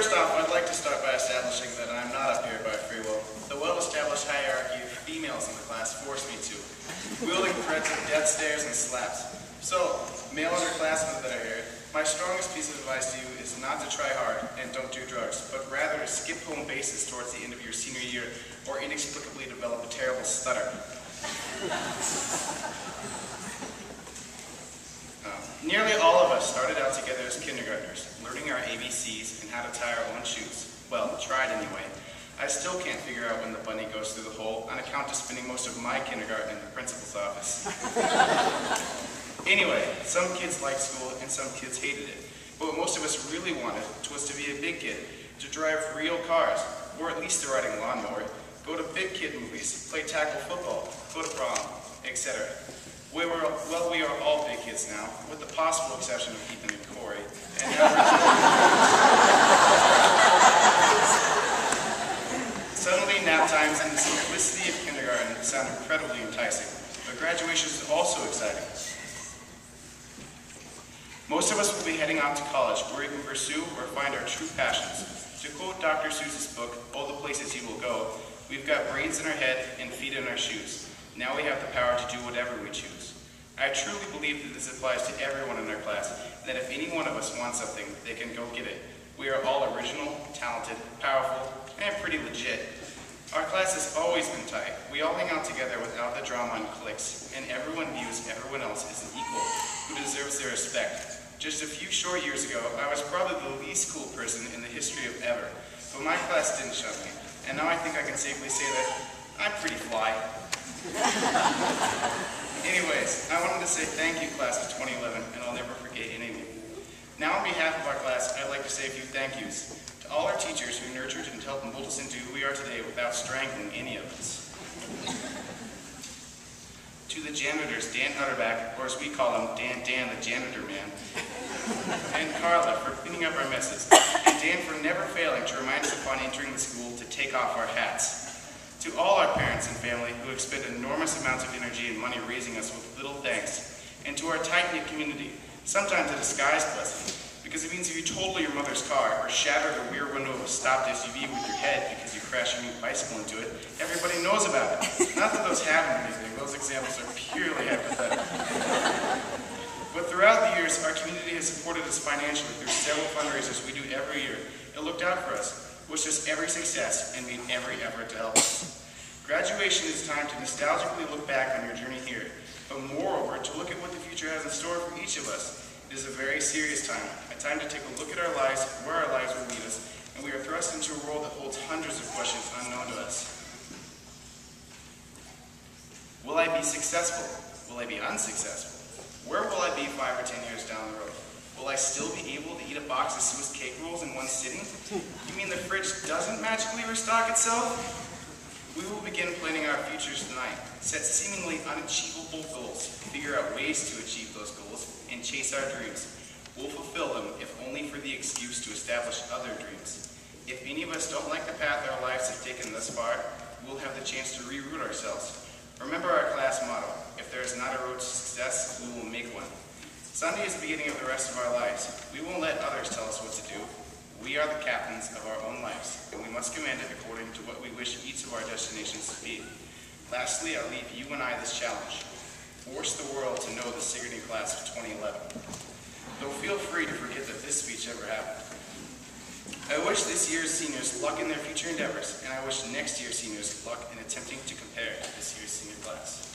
first off, I'd like to start by establishing that I'm not up here by free will. The well-established hierarchy of females in the class forced me to, wielding threats of death stares and slaps. So, male underclassmen that are here, my strongest piece of advice to you is not to try hard and don't do drugs, but rather to skip home bases towards the end of your senior year or inexplicably develop a terrible stutter. Nearly all of us started out together as kindergartners, learning our ABCs and how to tie our own shoes. Well, tried anyway. I still can't figure out when the bunny goes through the hole on account of spending most of my kindergarten in the principal's office. Anyway, some kids liked school and some kids hated it. But what most of us really wanted was to be a big kid, to drive real cars, or at least a riding lawnmower, go to big kid movies, play tackle football, go to prom, etc. We are all big kids now, with the possible exception of Ethan and Corey. And suddenly, nap times and the simplicity of kindergarten sound incredibly enticing, but graduation is also exciting. Most of us will be heading off to college, where we can pursue or find our true passions. To quote Dr. Seuss's book, All the Places You Will Go, we've got brains in our head and feet in our shoes. Now we have the power to do whatever we choose. I truly believe that this applies to everyone in our class, and that if any one of us wants something, they can go get it. We are all original, talented, powerful, and pretty legit. Our class has always been tight. We all hang out together without the drama and cliques, and everyone views everyone else as an equal who deserves their respect. Just a few short years ago, I was probably the least cool person in the history of ever, but my class didn't shun me, and now I think I can safely say that I'm pretty fly. Anyways, I wanted to say thank you, class of 2011, and I'll never forget any of you. Now, on behalf of our class, I'd like to say a few thank yous to all our teachers who nurtured and helped mold us into who we are today without strangling any of us. To the janitors, Dan Utterback, or as we call him, Dan the janitor man, and Carla for cleaning up our messes, and Dan for never failing to remind us upon entering the school to take off our hats. To all our parents and family who expend enormous amounts of energy and money raising us with little thanks, and to our tight-knit community, sometimes a disguised blessing, because it means if you total your mother's car or shatter the rear window of a stopped SUV with your head because you crashed your new bicycle into it, everybody knows about it. Not that those happen or anything, those examples are purely hypothetical. But throughout the years, our community has supported us financially through several fundraisers we do every year. It looked out for us, wished us every success, and made every effort to help us. Graduation is time to nostalgically look back on your journey here, but moreover, to look at what the future has in store for each of us. It is a very serious time, a time to take a look at our lives, where our lives will lead us, and we are thrust into a world that holds hundreds of questions unknown to us. Will I be successful? Will I be unsuccessful? Where will I be 5 or 10 years down the road? Will I still be able to eat a box of Swiss cake rolls in one sitting? You mean the fridge doesn't magically restock itself? We will begin planning our futures tonight, set seemingly unachievable goals, figure out ways to achieve those goals, and chase our dreams. We'll fulfill them, if only for the excuse to establish other dreams. If any of us don't like the path our lives have taken thus far, we'll have the chance to reroute ourselves. Remember our class motto, if there is not a road to success, we will make one. Sunday is the beginning of the rest of our lives. We won't let others tell us what to do. We are the captains of our own lives, and we must command it according to what we wish each of our destinations to be. Lastly, I'll leave you and I this challenge. Force the world to know the Sigourney class of 2011. Though feel free to forget that this speech ever happened. I wish this year's seniors luck in their future endeavors, and I wish next year's seniors luck in attempting to compare to this year's senior class.